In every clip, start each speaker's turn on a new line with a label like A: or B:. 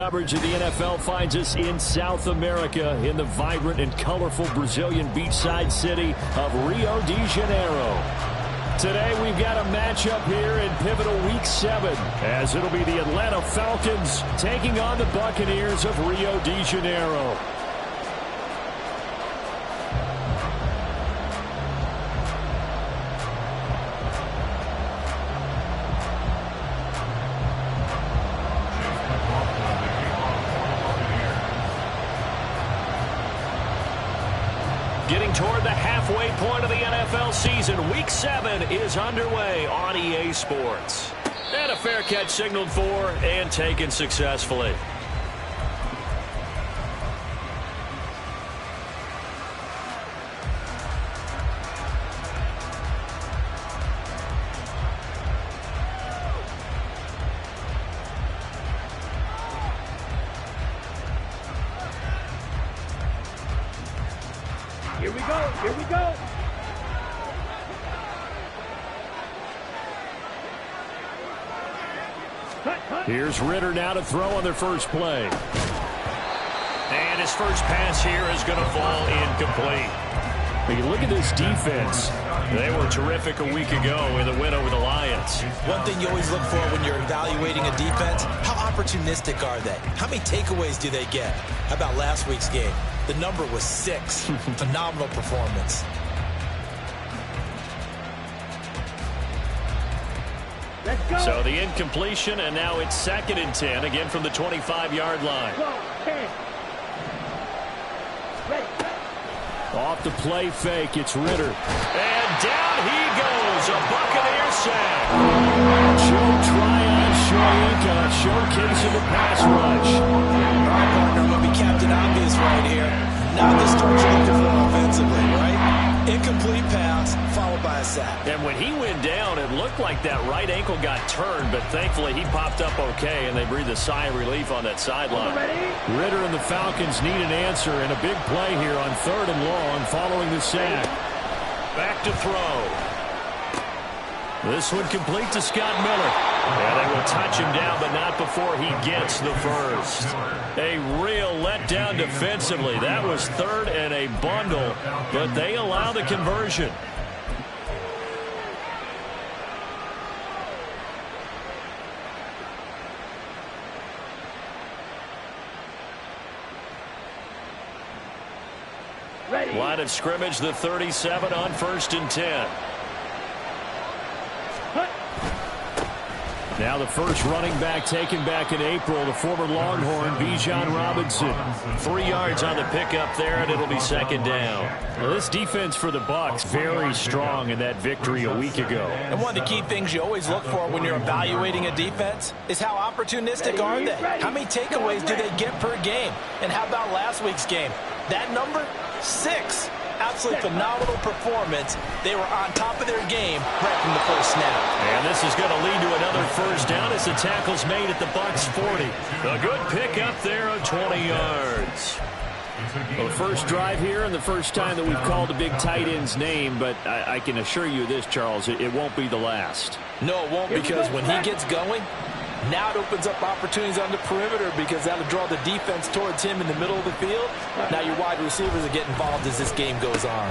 A: Coverage of the NFL finds us in South America in the vibrant and colorful Brazilian beachside city of Rio de Janeiro. Today we've got a matchup here in pivotal Week 7 as it'll be the Atlanta Falcons taking on the Buccaneers of Rio de Janeiro. Getting toward the halfway point of the NFL season, Week 7 is underway on EA Sports. And a fair catch signaled for and taken successfully.
B: Here we go, here we go.
A: Here's Ritter now to throw on their first play. And his first pass here is going to fall incomplete. You look at this defense. They were terrific a week ago in the win over the Lions.
C: One thing you always look for when you're evaluating a defense, how opportunistic are they? How many takeaways do they get? How about last week's game? The number was 6. Phenomenal performance.
B: Let's go.
A: So the incompletion, and now it's 2nd and 10, again from the 25-yard line.
B: Go, 10. Ready.
A: Off the play fake, it's Ritter. And down he goes, a Buccaneer sack. Joe Tryon-Shoyinka showcasing the pass rush.
C: All right, partner, I'm going to be Captain Obvious right here. Now the start you're looking for offensively, right? Incomplete pass, followed by a sack.
A: And when he went down, it looked like that right ankle got turned, but thankfully he popped up okay, and they breathed a sigh of relief on that sideline. Ritter and the Falcons need an answer, and a big play here on 3rd and long following the sack. Back to throw. This one complete to Scott Miller. Yeah, they will touch him down, but not before he gets the first. A real letdown defensively. That was 3rd and a bundle, but they allow the conversion.
B: Ready.
A: Line of scrimmage, the 37 on 1st and 10. Now the first running back taken back in April, the former Longhorn, Bijan Robinson. 3 yards on the pickup there, and it'll be 2nd down. Well, this defense for the Bucs, very strong in that victory a week ago.
C: And one of the key things you always look for when you're evaluating a defense is how opportunistic are they? How many takeaways do they get per game? And how about last week's game? That number? 6. Absolutely phenomenal performance. They were on top of their game right from the first snap.
A: And this is going to lead to another first down as the tackle's made at the Bucs 40. A good pick up there of 20 yards. Well, the first drive here and the first time that we've called a big tight end's name, but I can assure you this, Charles, it won't be the last.
C: No, it won't, because when he gets going, now it opens up opportunities on the perimeter because that'll draw the defense towards him in the middle of the field. Now your wide receivers are getting involved as this game goes on.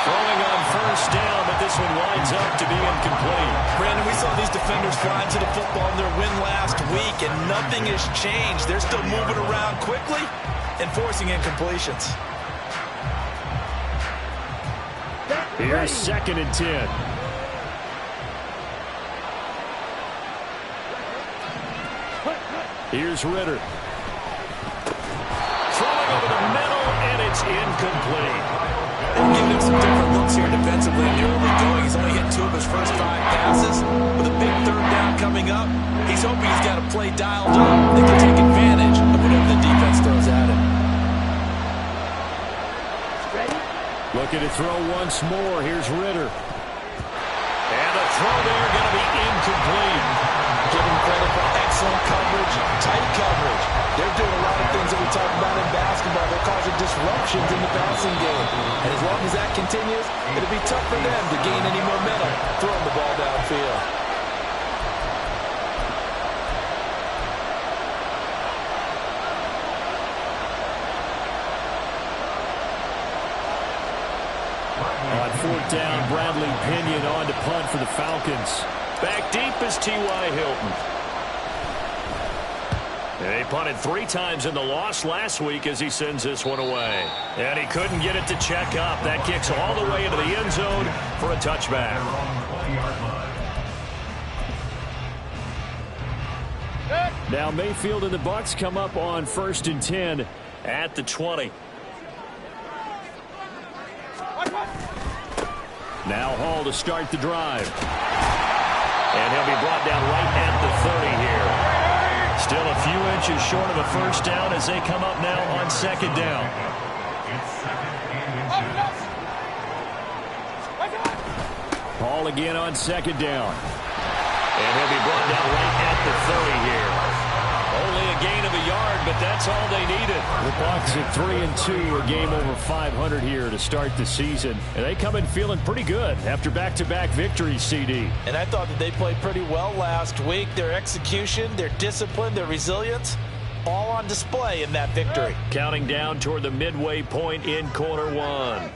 A: Throwing on first down, but this one winds up to be incomplete.
C: Brandon, we saw these defenders flying to the football in their win last week, and nothing has changed. They're still moving around quickly and forcing incompletions.
A: Here's 2nd and 10. Here's Ritter. Throwing over the middle, and it's incomplete.
C: They're giving him some different looks here defensively in the early going. He's only hit 2 of his first 5 passes. With a big 3rd down coming up, he's hoping he's got a play dialed up. They can take advantage of whatever the defense throws at him.
A: Looking to throw once more. Here's Ritter. And the throw there going to be incomplete.
C: Give him credit for excellent coverage, tight coverage. They're doing a lot of things that we talk about in basketball. They're causing disruptions in the passing game. And as long as that continues, it'll be tough for them to gain any momentum throwing the ball downfield.
A: 4th down. Bradley Pinion on to punt for the Falcons. Back deep is T.Y. Hilton. They punted 3 times in the loss last week as he sends this one away. And he couldn't get it to check up. That kicks all the way into the end zone for a touchback. Now Mayfield and the Bucs come up on 1st and 10 at the 20. Now Hall to start the drive. And he'll be brought down right at the 30 here. Still a few inches short of a first down as they come up now on 2nd down. Hall again on 2nd down. And he'll be brought down right at the 30 here. Only a gain of a yard, but that's all they needed. The Bucs at 3-2, a game over 500 here to start the season. And they come in feeling pretty good after back-to-back victories, CD.
C: And I thought that they played pretty well last week. Their execution, their discipline, their resilience, all on display in that victory.
A: Counting down toward the midway point in quarter 1.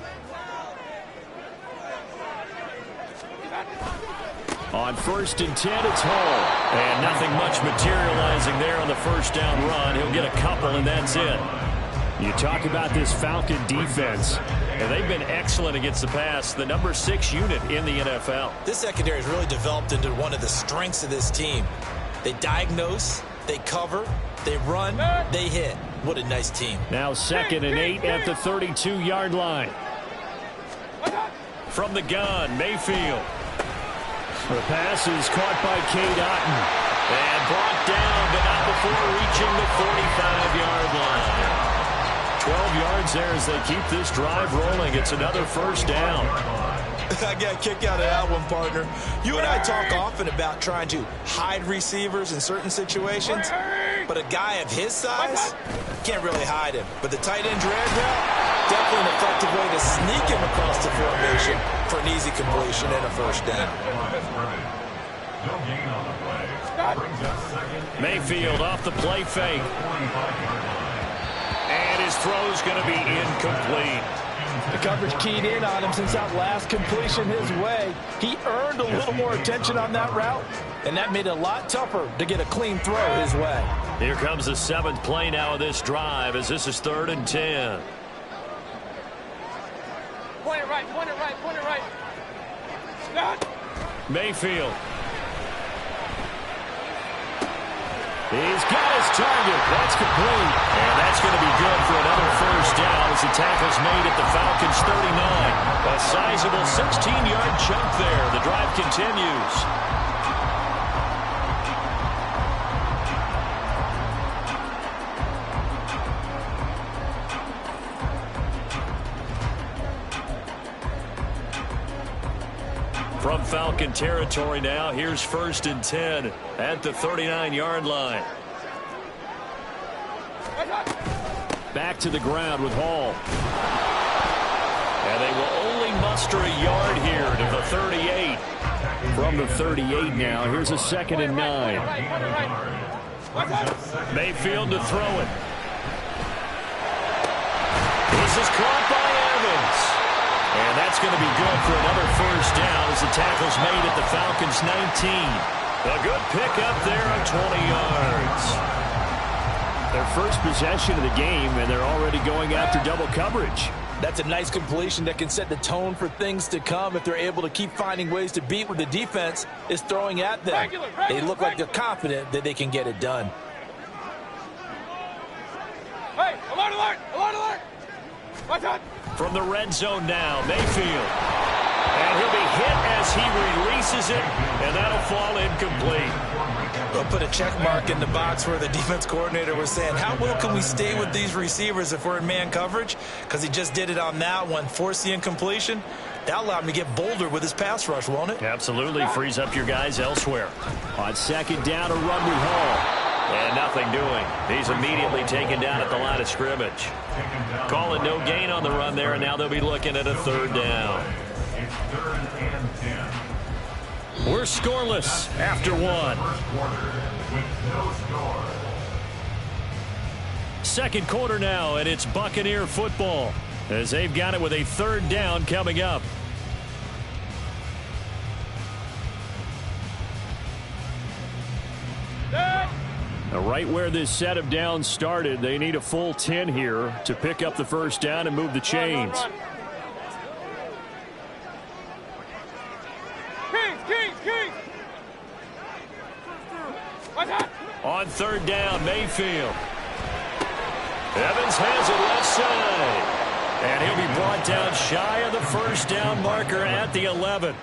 A: On 1st and 10, it's Hall. And nothing much materializing there on the first down run. He'll get a couple, and that's it. You talk about this Falcon defense, and they've been excellent against the pass, the number 6 unit in the NFL.
C: This secondary has really developed into one of the strengths of this team. They diagnose, they cover, they run, they hit. What a nice team.
A: Now 2nd and 8 at the 32-yard line. From the gun, Mayfield. The pass is caught by Cade Otton. And brought down, but not before reaching the 45-yard line. 12 yards there as they keep this drive rolling. It's another first down.
C: I got a kick out of that one, partner. You and I talk often about trying to hide receivers in certain situations, but a guy of his size can't really hide him. But the tight end drag route, definitely an effective way to sneak him across the formation for an easy completion and a first down.
A: Mayfield off the play fake. And his throw's going to be incomplete.
C: The coverage keyed in on him since that last completion his way. He earned a little more attention on that route, and that made it a lot tougher to get a clean throw his way.
A: Here comes the 7th play now of this drive as this is 3rd and 10.
B: Point it right, point it right, point it right.
A: Mayfield. He's got his target. That's complete. And that's going to be good for another first down as the tackle's made at the Falcons' 39. A sizable 16-yard chunk there. The drive continues. From Falcon territory now, here's 1st and 10 at the 39-yard line. Back to the ground with Hall. And they will only muster a yard here to the 38. From the 38 now, here's a 2nd and 9. Mayfield to throw it. This is caught by Evans. And that's going to be good for another first down as the tackle's made at the Falcons' 19. A good pickup there on 20 yards. Their first possession of the game, and they're already going after double coverage.
C: That's a nice completion that can set the tone for things to come if they're able to keep finding ways to beat what the defense is throwing at them. They look like they're confident that they can get it done.
B: Hey, alert, alert, alert, alert. Watch out.
A: From the red zone now, Mayfield. And he'll be hit as he releases it, and that'll fall incomplete.
C: They'll put a check mark in the box where the defense coordinator was saying, how well can we stay with these receivers if we're in man coverage? Because he just did it on that one, forced the incompletion. That allowed him to get bolder with his pass rush, won't it?
A: Absolutely, frees up your guys elsewhere. On 2nd down, a run with Hall. And nothing doing. He's immediately taken down at the line of scrimmage. Calling no gain on the run there, and now they'll be looking at a 3rd down. We're scoreless after 1. 2nd quarter now, and it's Buccaneer football as they've got it with a 3rd down coming up. Right where this set of downs started, they need a full 10 here to pick up the first down and move the chains.
B: Run. Kings!
A: On third down, Mayfield. Evans has it left side. And he'll be brought down shy of the first down marker at the 11.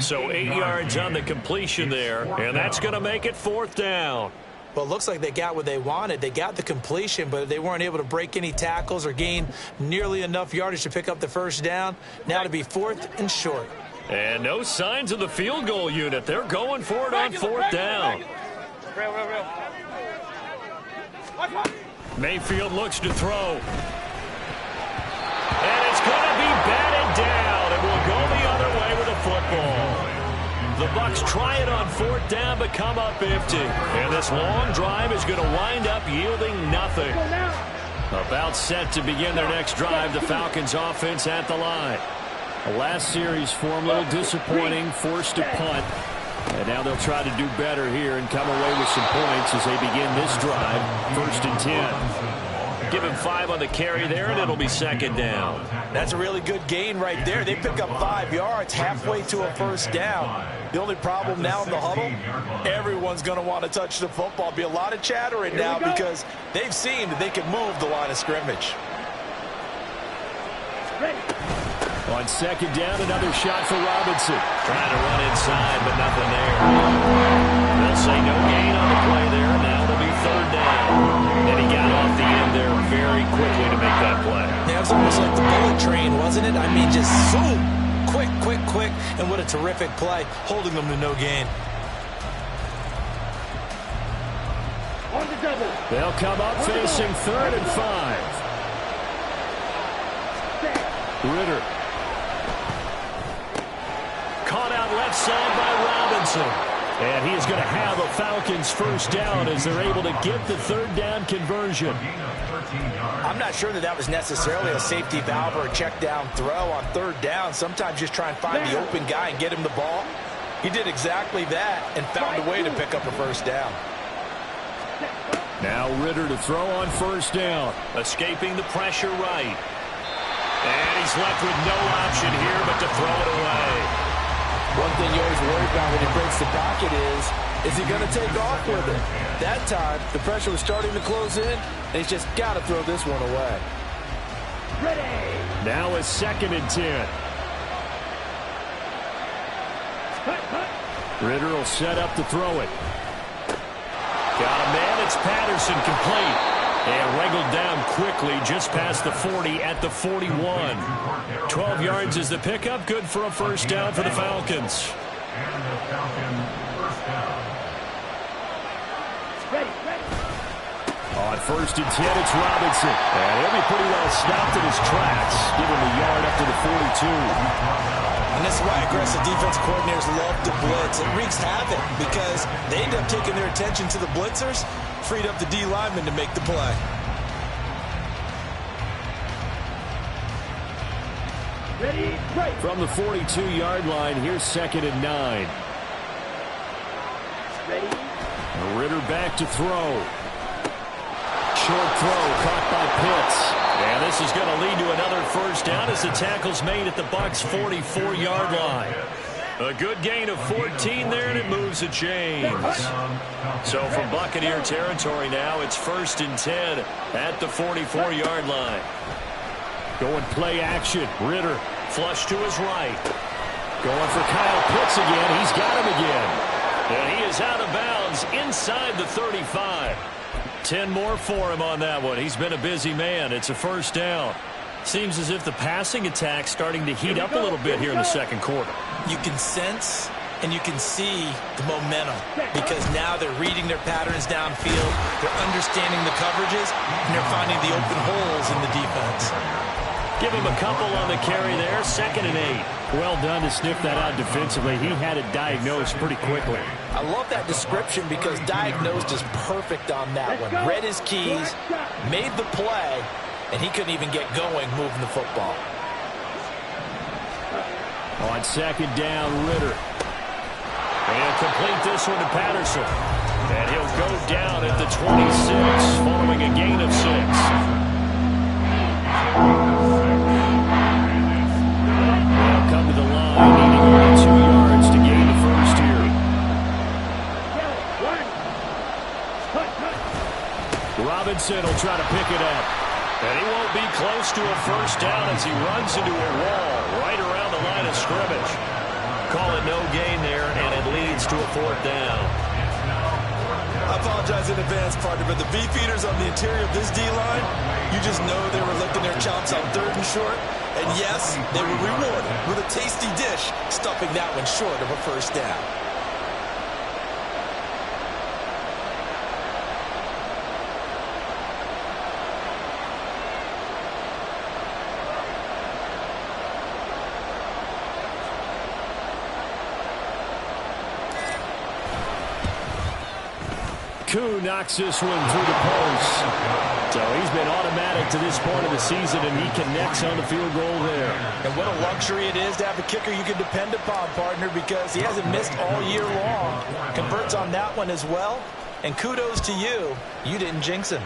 A: So 8 yards on the completion there, and that's going to make it fourth down.
C: Well, it looks like they got what they wanted. They got the completion, but they weren't able to break any tackles or gain nearly enough yardage to pick up the first down. Now to be fourth and short.
A: And no signs of the field goal unit. They're going for it on fourth down.
B: Real.
A: Mayfield looks to throw. And it's going to be batted down, and will go the other way with a football. The Bucs try it on fourth down, but come up empty. And this long drive is going to wind up yielding nothing. About set to begin their next drive, the Falcons offense at the line. The last series form a little disappointing, forced to punt. And now they'll try to do better here and come away with some points as they begin this drive, 1st and 10. Give him 5 on the carry there, and it'll be second down.
C: That's a really good gain right there. They pick up 5 yards halfway to a first down. The only problem now in the huddle, everyone's going to want to touch the football. Be a lot of chattering now because they've seen that they can move the line of scrimmage.
A: On second down, another shot for Robinson. Trying to run inside, but nothing there. They'll say no gain on the play there. Now it'll be third down. And he got off the end there very quickly to make that play.
C: Yeah, it was almost like the bullet train, wasn't it? I mean, just zoom. Quick. And what a terrific play, holding them to no gain.
A: They'll come up facing 3rd and 5. Ritter. Caught out left side by Robinson. And he is going to have a Falcons first down as they're able to get the third down conversion.
C: I'm not sure that was necessarily a safety valve or a check down throw on third down. Sometimes just try and find the open guy and get him the ball. He did exactly that and found a way to pick up a first down.
A: Now Ritter to throw on first down. Escaping the pressure right. And he's left with no option here but to throw it away.
C: One thing you always worry about when he breaks the pocket is he going to take off with it? That time, the pressure was starting to close in, and he's just got to throw this one away.
A: Ready. Now it's 2nd and 10. Ritter will set up to throw it. Got a man, it's Patterson, complete. And wrangled down quickly just past the 40 at the 41. 12 yards is the pickup. Good for a first down for the Falcons. On 1st and 10, it's Robinson. And he'll be pretty well stopped in his tracks. Give him a yard up to the 42.
C: And this is why aggressive defense coordinators love to blitz. It wreaks havoc because they end up taking their attention to the blitzers, freed up the D lineman to make the play.
A: Ready, break. From the 42-yard line, here's 2nd and 9. Ready. Ritter back to throw. Short throw caught by Pitts. And this is going to lead to another first down as the tackle's made at the Bucs' 44-yard line. A good gain of 14 there, and it moves the chains. So from Buccaneer territory now, it's 1st and 10 at the 44-yard line. Going play action. Ritter flush to his right. Going for Kyle Pitts again. He's got him again. And he is out of bounds inside the 35. 10 more for him on that one. He's been a busy man. It's a first down. Seems as if the passing attack's starting to heat up a little bit here in the second quarter.
C: You can sense and you can see the momentum because now they're reading their patterns downfield, they're understanding the coverages, and they're finding the open holes in the defense.
A: Give him a couple on the carry there, 2nd and 8. Well done to sniff that out defensively. He had it diagnosed pretty quickly.
C: I love that description because diagnosed is perfect on that one. Read his keys, made the play, and he couldn't even get going moving the football.
A: On 2nd down, Ritter. And complete this one to Patterson. And he'll go down at the 26 following a gain of 6. They'll come to the line, needing only 2 yards to gain the first here. Robinson will try to pick it up. And he won't be close to a first down as he runs into a wall right around the line of scrimmage.
C: Call it no gain there, and it leads to a 4th down.
D: I apologize in advance, partner, but the beefeaters on the interior of this D-line, you just know they were licking their chops on 3rd and short. And yes, they were rewarded with a tasty dish, stuffing that one short of a first down.
A: Koo knocks this one through the post. So he's been automatic to this point of the season, and he connects on the field goal there.
C: And what a luxury it is to have a kicker you can depend upon, partner, because he hasn't missed all year long. Converts on that one as well. And kudos to you. You didn't jinx him.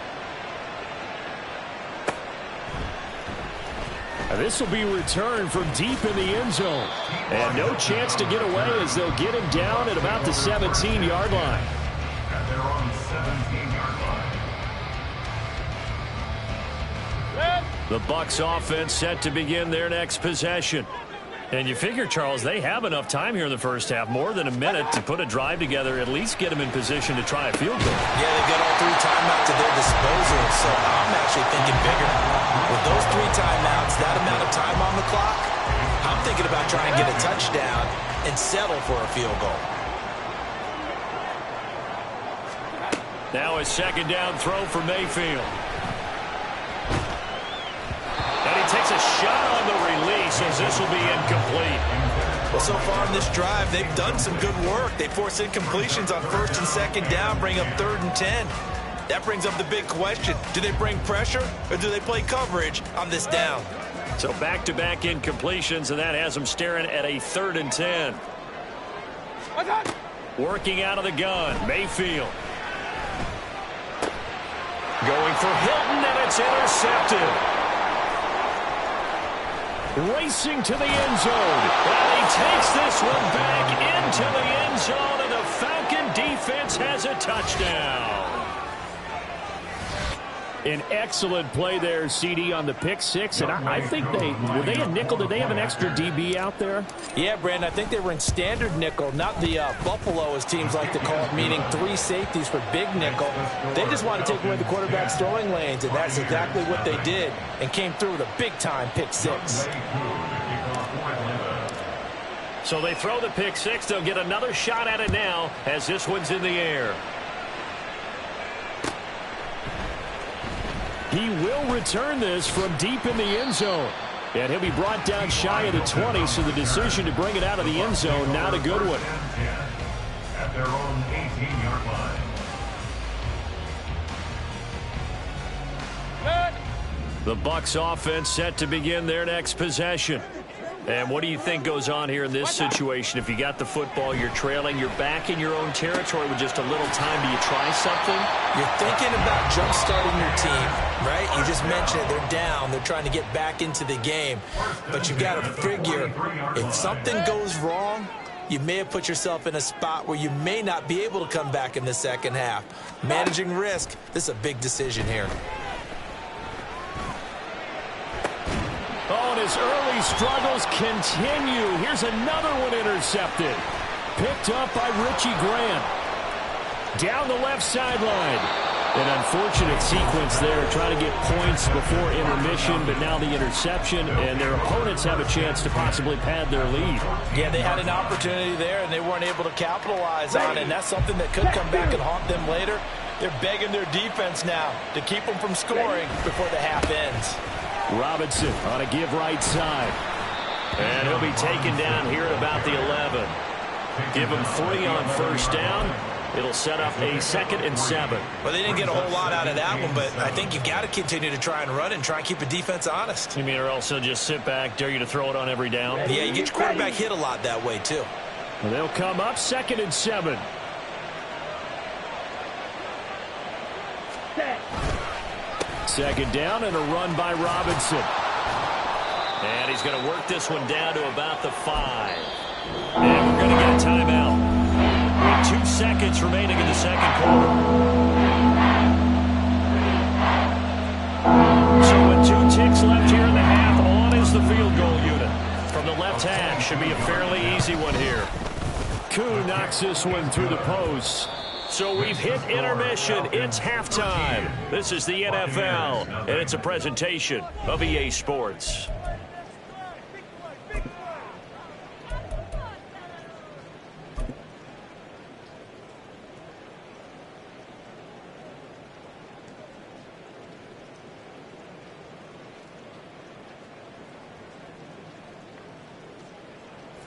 A: This will be returned from deep in the end zone. And no chance to get away as they'll get him down at about the 17-yard line.
E: They're on the 17-yard line.
A: The Bucs offense set to begin their next possession. And you figure, Charles, they have enough time here in the first half, more than a minute to put a drive together, at least get them in position to try a field goal.
C: Yeah, they've got all 3 timeouts at their disposal, so I'm actually thinking bigger. With those 3 timeouts, that amount of time on the clock, I'm thinking about trying to get a touchdown and settle for a field goal.
A: Now a 2nd down throw for Mayfield. And he takes a shot on the release as this will be incomplete.
C: Well, so far in this drive, they've done some good work. They force incompletions on 1st and 2nd down, bring up 3rd and 10. That brings up the big question. Do they bring pressure or do they play coverage on this down?
A: So back-to-back incompletions, and that has them staring at a 3rd and 10. Working out of the gun, Mayfield. Going for Hilton, and it's intercepted. Racing to the end zone. And he takes this one back into the end zone, and the Falcon defense has a touchdown. An excellent play there, CD, on the pick 6. And I think were they a nickel? Did they have an extra DB out there?
C: Yeah, Brandon, I think they were in standard nickel, not the Buffalo, as teams like to call it, meaning 3 safeties for big nickel. They just want to take away the quarterback's throwing lanes, and that's exactly what they did, and came through with a big-time pick 6.
A: So they throw the pick 6. They'll get another shot at it now as this one's in the air. He will return this from deep in the end zone. And he'll be brought down shy of the 20, so the decision to bring it out of the end zone, not a good one.
E: At their own 18-yard line.
A: The Bucs offense set to begin their next possession. And what do you think goes on here in this situation? If you got the football, you're trailing, you're back in your own territory with just a little time. Do you try something?
C: You're thinking about jump-starting your team, right? You just mentioned it. They're down. They're trying to get back into the game. But you've got to figure, if something goes wrong, you may have put yourself in a spot where you may not be able to come back in the second half. Managing risk, this is a big decision here.
A: Oh, and his early struggles continue. Here's another one intercepted. Picked up by Richie Grant. Down the left sideline. An unfortunate sequence there, trying to get points before intermission, but now the interception, and their opponents have a chance to possibly pad their lead.
C: Yeah, they had an opportunity there, and they weren't able to capitalize on it, and that's something that could come back and haunt them later. They're begging their defense now to keep them from scoring before the half ends.
A: Robinson on a give right side. And he'll be taken down here at about the 11. Give him 3 on first down. It'll set up a 2nd and 7.
C: Well, they didn't get a whole lot out of that one, but I think you've got to continue to try and run and try and keep the defense honest.
A: You mean, or else they'll just sit back, dare you to throw it on every down?
C: Yeah, you get your quarterback hit a lot that way, too.
A: Well, they'll come up 2nd and 7. second down and a run by Robinson. And he's going to work this one down to about the 5. And we're going to get a timeout. With 2 seconds remaining in the second quarter. So with 2 ticks left here in the half, on is the field goal unit. From the left hash, should be a fairly easy one here. Koo knocks this one through the post. So we've hit intermission. It's halftime. This is the NFL, and it's a presentation of EA Sports.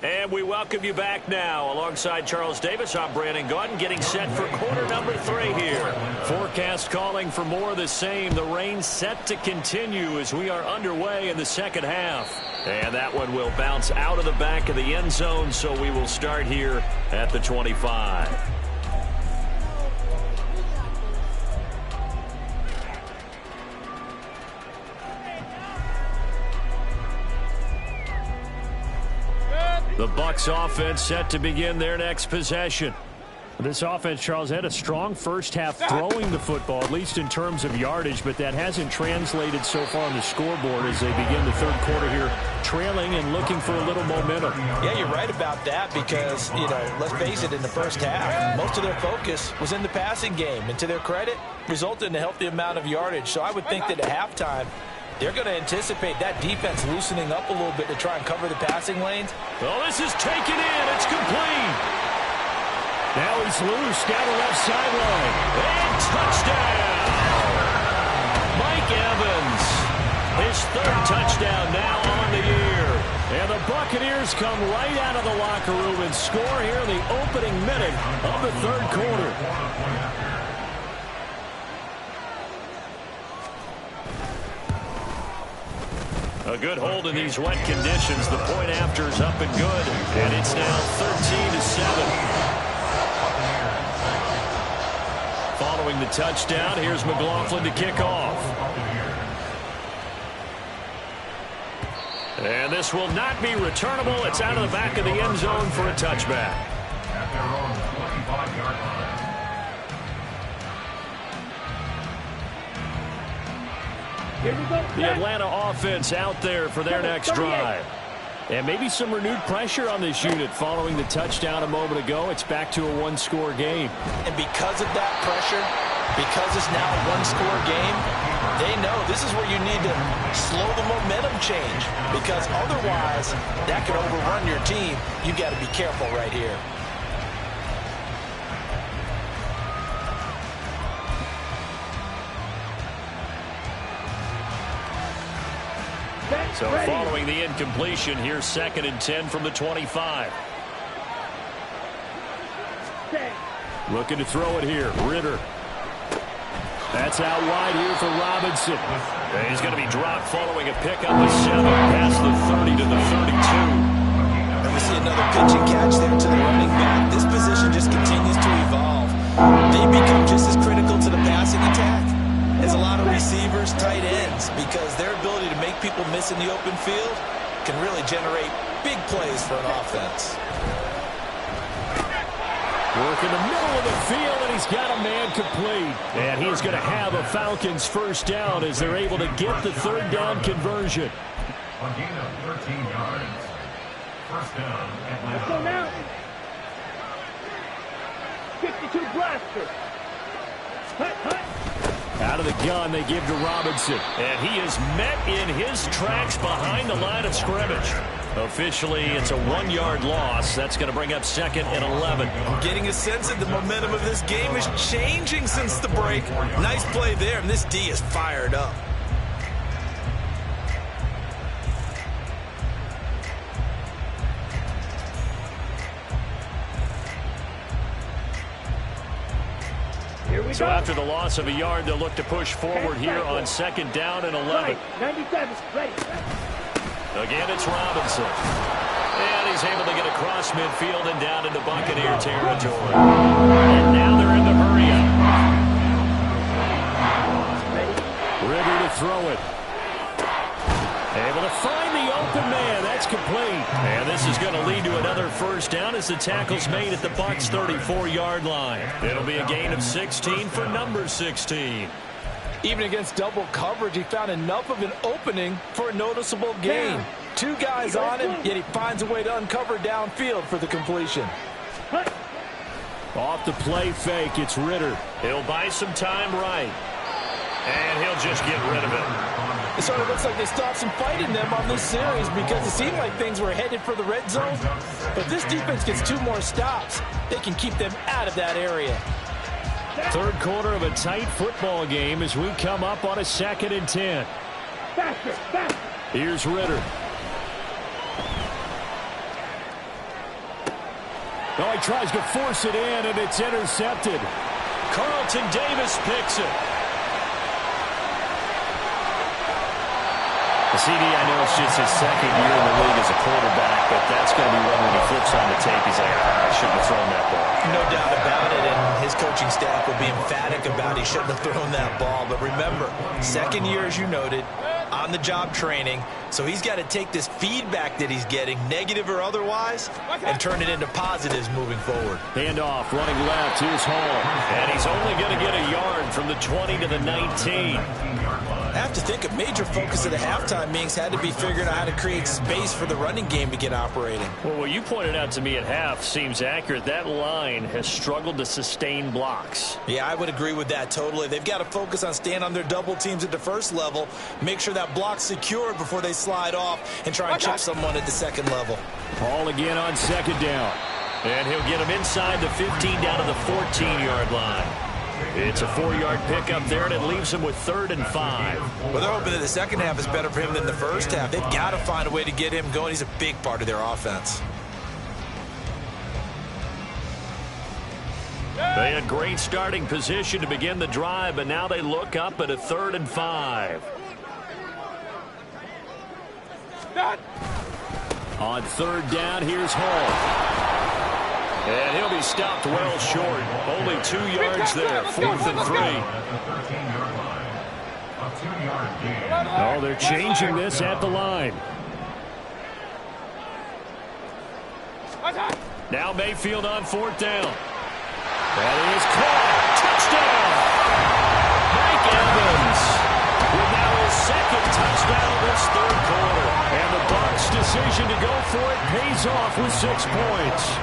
A: And we welcome you back now. Alongside Charles Davis, I'm Brandon Gaudin, getting set for quarter number 3 here. Forecast calling for more of the same. The rain set to continue as we are underway in the second half. And that one will bounce out of the back of the end zone, so we will start here at the 25. The Bucs offense set to begin their next possession. This offense, Charles, had a strong first half throwing the football, at least in terms of yardage, but that hasn't translated so far on the scoreboard as they begin the third quarter here, trailing and looking for a little momentum.
C: Yeah, you're right about that because, let's face it, in the first half, most of their focus was in the passing game, and to their credit, resulted in a healthy amount of yardage. So I would think that at halftime, they're going to anticipate that defense loosening up a little bit to try and cover the passing lanes.
A: Well, this is taken in. It's complete. Now he's loose down the left sideline. And touchdown! Mike Evans. His 3rd touchdown now on the year. And the Buccaneers come right out of the locker room and score here in the opening minute of the third quarter. A good hold in these wet conditions. The point after is up and good. And it's now 13-7. Following the touchdown, here's McLaughlin to kick off. And this will not be returnable. It's out of the back of the end zone for a touchback.
E: At their own 25-yard line.
A: The Atlanta offense out there for their next drive. And maybe some renewed pressure on this unit following the touchdown a moment ago. It's back to a 1-score game.
C: And because of that pressure, because it's now a 1-score game, they know this is where you need to slow the momentum change. Because otherwise, that could overrun your team. You've got to be careful right here.
A: So following the incompletion, here's 2nd and 10 from the 25. Looking to throw it here. Ritter. That's out wide here for Robinson. And he's going to be dropped following a pickup of 7 past the 30 to the 32.
D: And we see another pitch and catch there to the running back. This position just continues to evolve. They become just as critical to the passing attack as a lot of receivers, tight ends, because their ability to make people miss in the open field can really generate big plays for an offense.
A: Work in the middle of the field, and he's got a man complete. And he's going to have a Falcons first down as they're able to get the 3rd down conversion.
E: A gain of 13 yards. First down, Atlanta.
B: Let's go now. 52 blaster. Hut, hut.
A: Out of the gun, they give to Robinson. And he is met in his tracks behind the line of scrimmage. Officially, it's a 1-yard loss. That's going to bring up 2nd and 11.
D: I'm getting a sense that the momentum of this game is changing since the break. Nice play there, and this D is fired up.
A: So after the loss of a yard, they'll look to push forward here on 2nd down and 11.
B: 97, ready.
A: Again, it's Robinson. And he's able to get across midfield and down into Buccaneer territory. And now they're in the hurry-up. Ritter to throw it. Able to find the open man. That's complete. And this is going to lead to another first down as the tackle's made at the Bucs' 34-yard line. It'll be a gain of 16 for number 16.
C: Even against double coverage, he found enough of an opening for a noticeable gain. Two guys on him, yet he finds a way to uncover downfield for the completion.
A: Off the play fake, it's Ritter. He'll buy some time right. And he'll just get rid of it.
C: It sort of looks like they stopped some fight in them on this series because it seemed like things were headed for the red zone. But this defense gets 2 more stops. They can keep them out of that area.
A: Third quarter of a tight football game as we come up on a 2nd and 10. Here's Ritter. Oh, he tries to force it in, and it's intercepted. Carlton Davis picks it.
F: CD, I know it's just his 2nd year in the league as a quarterback, but that's going to be one when he flips on the tape. He's like, I shouldn't have thrown that ball.
C: No doubt about it, and his coaching staff will be emphatic about he shouldn't have thrown that ball. But remember, 2nd year, as you noted, on-the-job training, so he's got to take this feedback that he's getting, negative or otherwise, and turn it into positives moving forward.
A: Handoff, running left, here's Hall. And he's only going to get a yard from the 20 to the 19.
C: I have to think a major focus of the halftime meetings had to be figuring out how to create space for the running game to get operating.
A: Well, what you pointed out to me at half seems accurate. That line has struggled to sustain blocks.
C: Yeah, I would agree with that totally. They've got to focus on staying on their double teams at the first level, make sure that block's secured before they slide off and try and chip someone at the 2nd level.
A: Ball again on 2nd down. And he'll get him inside the 15 down to the 14-yard line. It's a 4-yard pickup there, and it leaves him with 3rd and 5.
C: Well, they're hoping that the second half is better for him than the first half. They've got to find a way to get him going. He's a big part of their offense.
A: They had great starting position to begin the drive, but now they look up at a 3rd and 5. On 3rd down, here's Hall. And he'll be stopped well short. Only 2 yards there, 4th and 3. Oh, they're changing this at the line. Now Mayfield on 4th down. That is caught. Touchdown! Mike Evans with now his 2nd touchdown this 3rd quarter. And the Bucs' decision to go for it pays off with 6 points.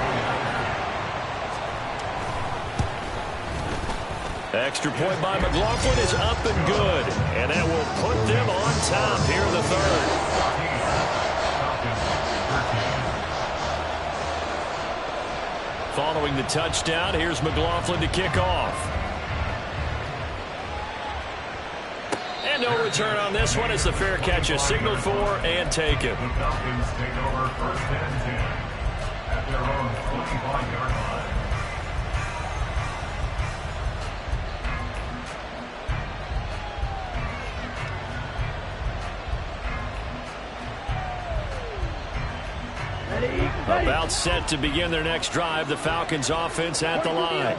A: Extra point by McLaughlin is up and good. And that will put them on top here in the 3rd. Following the touchdown, here's McLaughlin to kick off. And no return on this one as the fair catch is signaled for and taken.
E: The Falcons take over 1st and 10 at their own 25-yard line.
A: About set to begin their next drive. The Falcons offense at the line.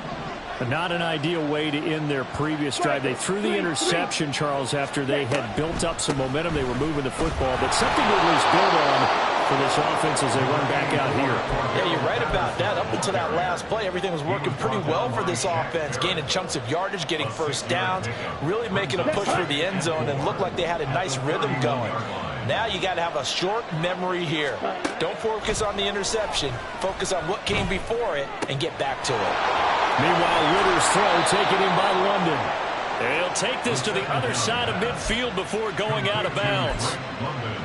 A: But not an ideal way to end their previous drive. They threw the interception, Charles, after they had built up some momentum. They were moving the football, but something to at least build on for this offense as they run back out here.
C: Yeah, you're right about that. Up until that last play, everything was working pretty well for this offense. Gaining chunks of yardage, getting first downs, really making a push for the end zone, and looked like they had a nice rhythm going. Now you got to have a short memory here. Don't focus on the interception. Focus on what came before it and get back to it.
A: Meanwhile, Ritter's throw taken in by London. And he'll take this to the other side of midfield before going out of bounds.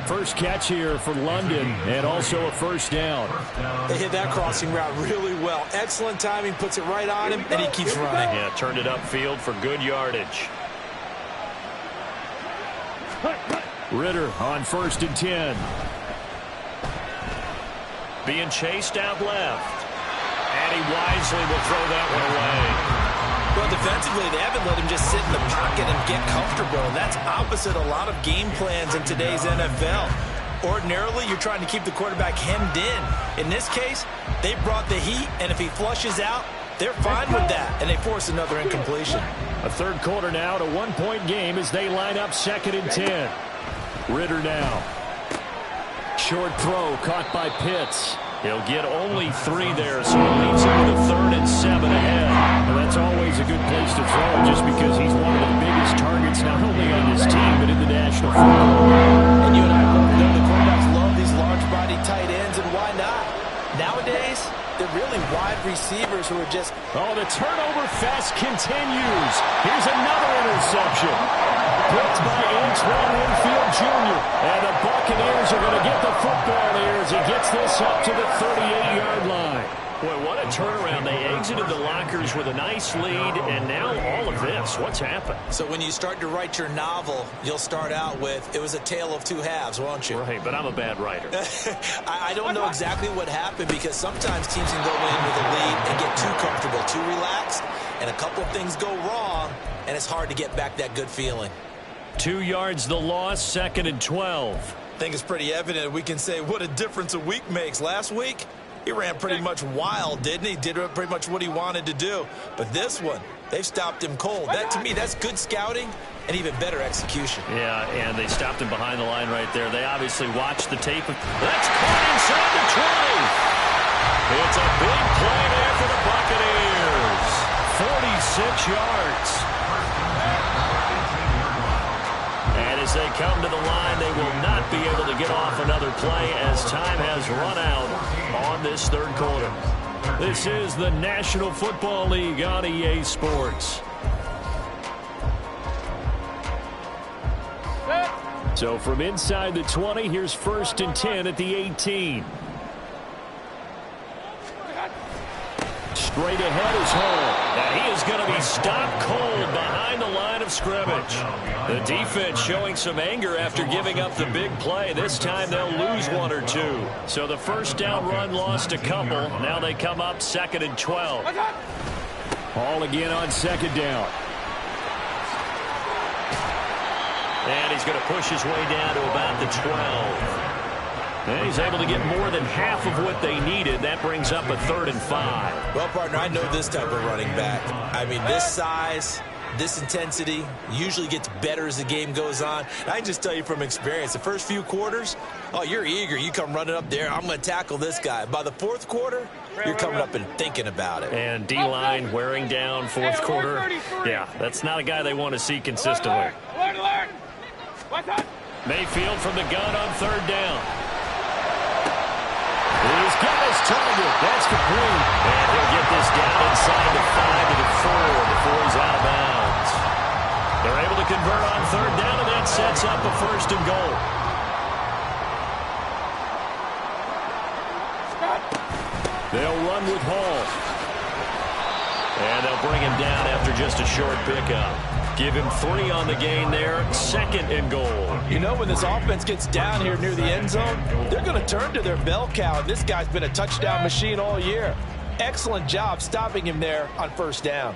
A: First catch here for London and also a first down.
C: They hit that crossing route really well. Excellent timing, puts it right on him, and he keeps running.
A: Yeah, turned it upfield for good yardage. Ritter on 1st and 10. Being chased out left. And he wisely will throw that one away.
C: Well, defensively, they haven't let him just sit in the pocket and get comfortable. And that's opposite a lot of game plans in today's NFL. Ordinarily, you're trying to keep the quarterback hemmed in. In this case, they brought the heat, and if he flushes out, they're fine with that, and they force another incompletion.
A: A third quarter now, at a one-point game as they line up 2nd and 10. Ritter now. Short throw caught by Pitts. He'll get only 3 there, so it leaves him with a 3rd and 7 ahead. And that's always a good place to throw just because he's one of the biggest targets not only on his team but in the National Football League.
C: And you and I both know the quarterbacks love these large-body tight ends, and why not? Nowadays, they're really wide receivers who are just...
A: Oh, the turnover fest continues. Here's another interception. Picked by Antoine Winfield Jr. And the Buccaneers are going to get the football here as he gets this up to the 38-yard line.
F: Boy, what a turnaround. They exited the lockers with a nice lead, and now all of this. What's happened?
C: So when you start to write your novel, you'll start out with, it was a tale of 2 halves, won't you?
F: Right, but I'm a bad writer.
C: I don't know exactly what happened because sometimes teams can go in with a lead and get too comfortable, too relaxed, and a couple of things go wrong, and it's hard to get back that good feeling.
A: 2 yards the loss, 2nd and 12.
D: I think it's pretty evident we can say what a difference a week makes. Last week, he ran pretty much wild, didn't he? Did pretty much what he wanted to do. But this one, they've stopped him cold. That, to me, that's good scouting and even better execution.
F: Yeah, and they stopped him behind the line right there. They obviously watched the tape. That's caught inside the 20. It's a big play there for the Buccaneers. 46 yards. And as they come to the line, they will not be able to get off another play as time has run out on this third quarter.
A: This is the National Football League on EA Sports. So from inside the 20, here's 1st and 10 at the 18. Straight ahead is Hall. And he is going to be stopped cold behind the line of scrimmage. The defense showing some anger after giving up the big play. This time they'll lose 1 or 2. So the first down run lost a couple. Now they come up 2nd and 12. Hall again on 2nd down.
F: And he's going to push his way down to about the 12. And he's able to get more than half of what they needed. That brings up a 3rd and 5.
C: Well, partner, I know this type of running back. I mean, this size, this intensity usually gets better as the game goes on. And I can just tell you from experience, the first few quarters, oh, you're eager. You come running up there, I'm going to tackle this guy. By the 4th quarter, you're coming up and thinking about it.
F: And D-line wearing down 4th quarter. Yeah, that's not a guy they want to see consistently.
A: Mayfield from the gun on 3rd down. He's got his target. That's complete.
F: And he'll get this down inside the 5 to the 4 before he's out of bounds.
A: They're able to convert on 3rd down, and that sets up a 1st and goal. They'll run with Hall.
F: And they'll bring him down after just a short pickup. Give him 3 on the gain there. 2nd and goal.
C: You know, when this offense gets down here near the end zone, they're going to turn to their bell cow. This guy's been a touchdown machine all year. Excellent job stopping him there on 1st down.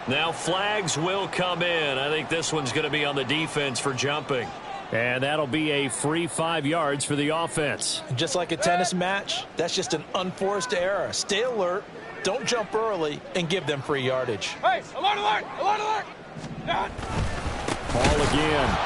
F: Now flags will come in. I think this one's going to be on the defense for jumping.
A: And that'll be a free 5 yards for the offense.
C: Just like a tennis match, that's just an unforced error. Stay alert, don't jump early, and give them free yardage.
B: Hey, alert, alert, alert, alert.
A: Ball again.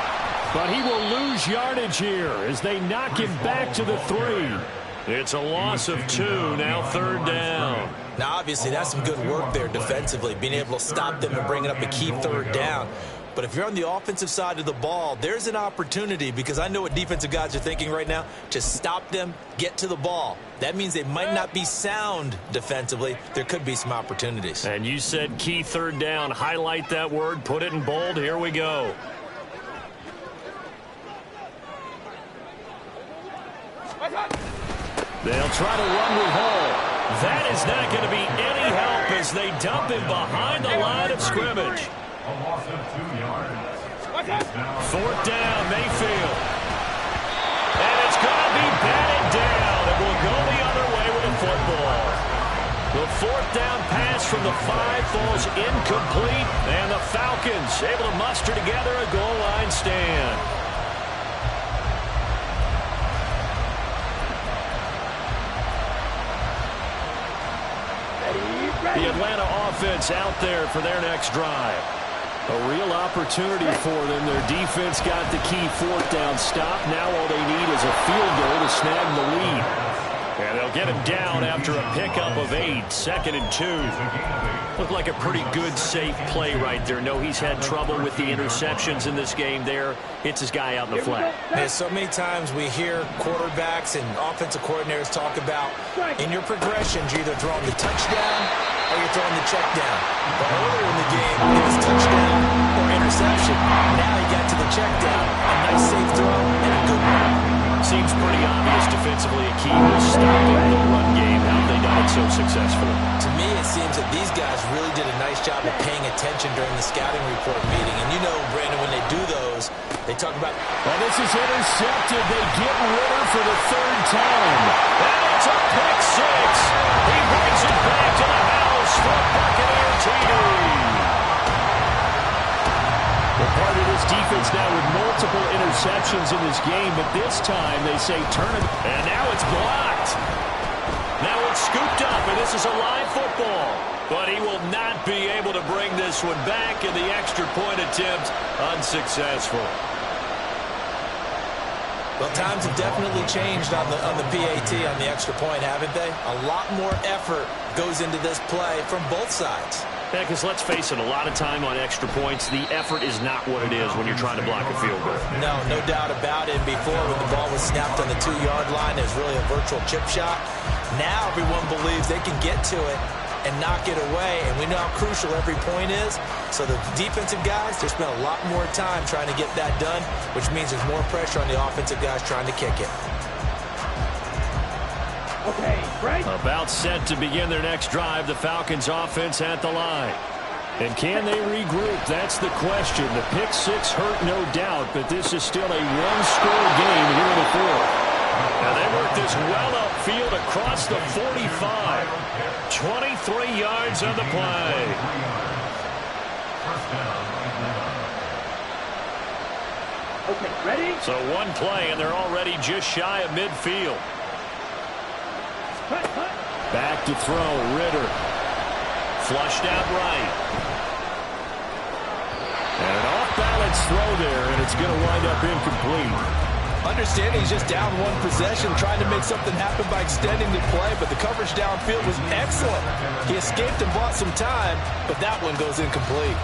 A: But he will lose yardage here as they knock him back to the 3.
F: It's a loss of 2, now 3rd down.
C: Now, obviously, that's some good work there defensively, being able to stop them and bringing up a key 3rd down. But if you're on the offensive side of the ball, there's an opportunity, because I know what defensive guys are thinking right now, to stop them, get to the ball. That means they might not be sound defensively. There could be some opportunities.
F: And you said key 3rd down. Highlight that word, put it in bold. Here we go.
A: They'll try to run with Hall. That is not going to be any help as they dump him behind the line of scrimmage.
E: A loss of 2 yards.
A: 4th down, Mayfield. And it's going to be batted down. It will go the other way with the football. The 4th down pass from the 5 falls incomplete, and the Falcons able to muster together a goal line stand. The Atlanta offense out there for their next drive. A real opportunity for them. Their defense got the key fourth down stop. Now all they need is a field goal to snag the lead. And they'll get him down after a pickup of 8, 2nd and 2. Looked like a pretty good, safe play right there. No, he's had trouble with the interceptions in this game there. Hits his guy out in the flat.
C: Yeah, so many times we hear quarterbacks and offensive coordinators talk about in your progressions, you're either throwing the touchdown or you're throwing the check down. But earlier in the game, it was touchdown or interception. Now he got to the check down. A nice safe throw and a good one.
A: Seems pretty obvious defensively. A key was stopping the run game. How have they done it so successfully?
C: To me, it seems that these guys really did a nice job of paying attention during the scouting report meeting. And you know, Brandon, when they do those, they talk about...
A: Well, this is intercepted. They get Ritter for the 3rd time. And it's a pick 6. He brings it back to the house for Buccaneer TD. Well, part of this defense now with multiple interceptions in this game, but this time they say turn it. And now it's blocked. Now it's scooped up, and this is a live football. But he will not be able to bring this one back, and the extra point attempt unsuccessful.
C: Well, times have definitely changed on the PAT, on the extra point, haven't they? A lot more effort goes into this play from both sides.
A: Yeah, because let's face it, a lot of time on extra points, the effort is not what it is when you're trying to block a field goal.
C: No doubt about it. Before, when the ball was snapped on the 2-yard line, it was really a virtual chip shot. Now everyone believes they can get to it and knock it away, and we know how crucial every point is. So the defensive guys, they spend a lot more time trying to get that done, which means there's more pressure on the offensive guys trying to kick it.
B: Okay, right.
A: About set to begin their next drive, the Falcons offense at the line. And can they regroup? That's the question. The pick 6 hurt, no doubt, but this is still a one-score game here in the 4th. Now they work this well upfield across the 45. 23 yards on the play.
B: Okay, ready?
A: So one play, and they're already just shy of midfield. Back to throw, Ritter. Flushed out right. And an off-balance throw there, and it's going to wind up incomplete.
C: Understanding he's just down one possession, trying to make something happen by extending the play, but the coverage downfield was excellent. He escaped and bought some time, but that one goes incomplete.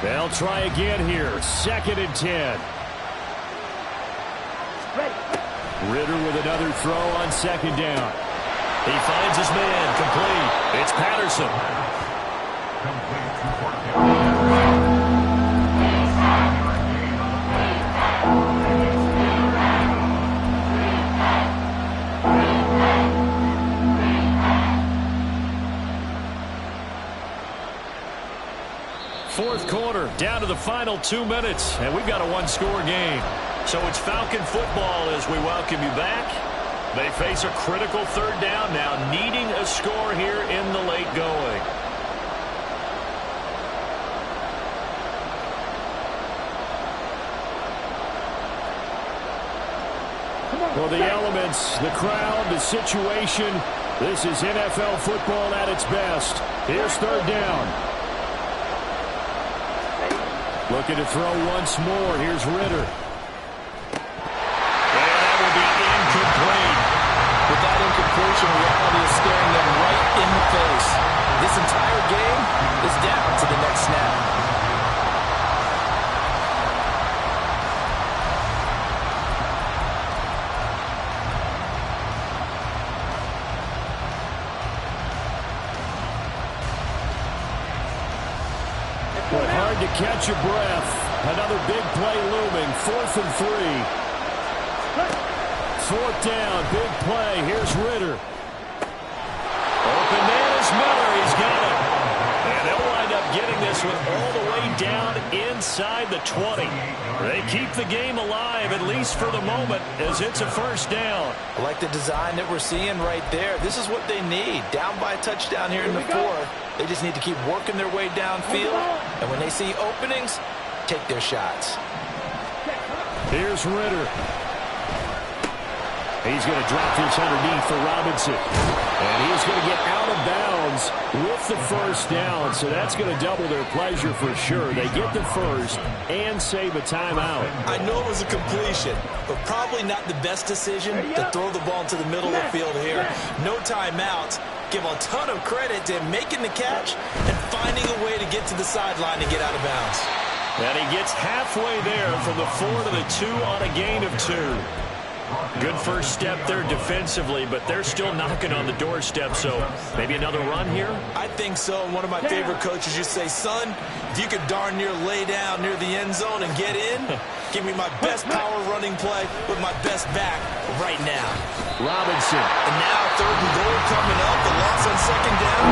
A: They'll try again here. 2nd and 10. Ritter with another throw on 2nd down. He finds his man. Complete. It's Patterson. Fourth quarter, down to the final 2 minutes, and we've got a one-score game. So it's Falcon football as we welcome you back. They face a critical 3rd down now, needing a score here in the late going. Well, the elements, the crowd, the situation, this is NFL football at its best. Here's 3rd down. Looking to throw once more. Here's Ritter. And that will be incomplete.
C: With that incompletion, reality is staring them right in the face. This entire game is down to the next snap.
A: But hard to catch a breath. Another big play looming. 4th and 3. 4th down. Big play. Here's Ritter. Open man is Miller. He's got it. And they'll wind up getting this one all the way down inside the 20. They keep the game alive, at least for the moment, as it's a 1st down.
C: I like the design that we're seeing right there. This is what they need. Down by a touchdown here in the 4th. They just need to keep working their way downfield. And when they see openings, take their shots.
A: Here's Ritter. He's going to drop this underneath for Robinson. And he's going to get out of bounds with the first down. So that's going to double their pleasure for sure. They get the first and save a timeout.
D: I know it was a completion, but probably not the best decision to throw the ball into the middle of the field here. No timeouts. Give a ton of credit to him making the catch and finding a way to get to the sideline and get out of bounds.
A: And he gets halfway there from the 4 to the 2 on a gain of 2. Good first step there defensively, but they're still knocking on the doorstep, so maybe another run here?
D: I think so. And one of my favorite coaches used to say, son, if you could darn near lay down near the end zone and get in, give me my best power running play with my best back right now.
A: Robinson.
D: And now 3rd and goal coming up. The loss on 2nd down.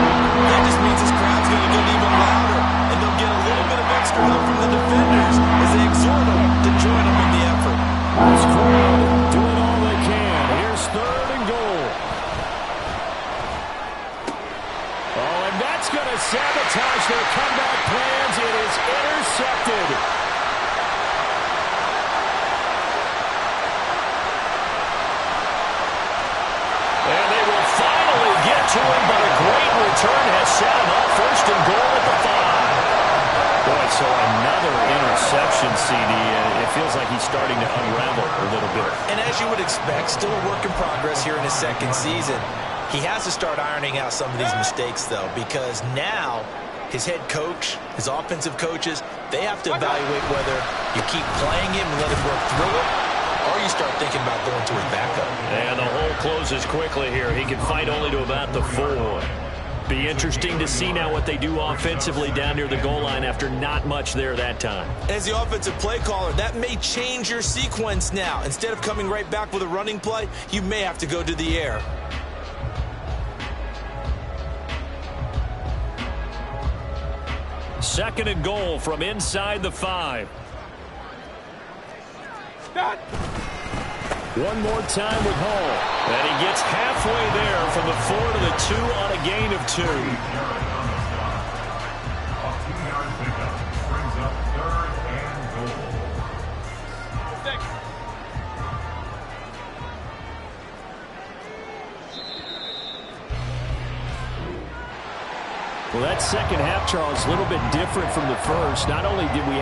D: That just means this crowd's going to get even louder. And they'll get a little bit of extra help from the defenders as they exhort them to join them in the effort.
A: This crowd doing all they can. Here's 3rd and goal. Oh, and that's going to sabotage their comeback plans. It is intercepted. And they will finally get to him, but a great return has set him up. 1st and goal at the 5. Boy, so another interception, CD. It feels like he's starting to unravel a little bit.
C: And as you would expect, still a work in progress here in his 2nd season. He has to start ironing out some of these mistakes, though, because now his head coach, his offensive coaches, they have to evaluate whether you keep playing him and let him work through it, or you start thinking about going to his backup.
A: And the hole closes quickly here. He can fight only to about the 4. Be interesting to see now what they do offensively down near the goal line after not much there that time.
D: As the offensive play caller, that may change your sequence now. Instead of coming right back with a running play, you may have to go to the air.
A: Second and goal from inside the 5. One more time with Hall. And he gets halfway there from the 4 to the 2 on a gain of 2.
E: A 2-yard pickup brings up 3rd and goal.
A: Well, that second half, Charles, a little bit different from the first. Not only did we have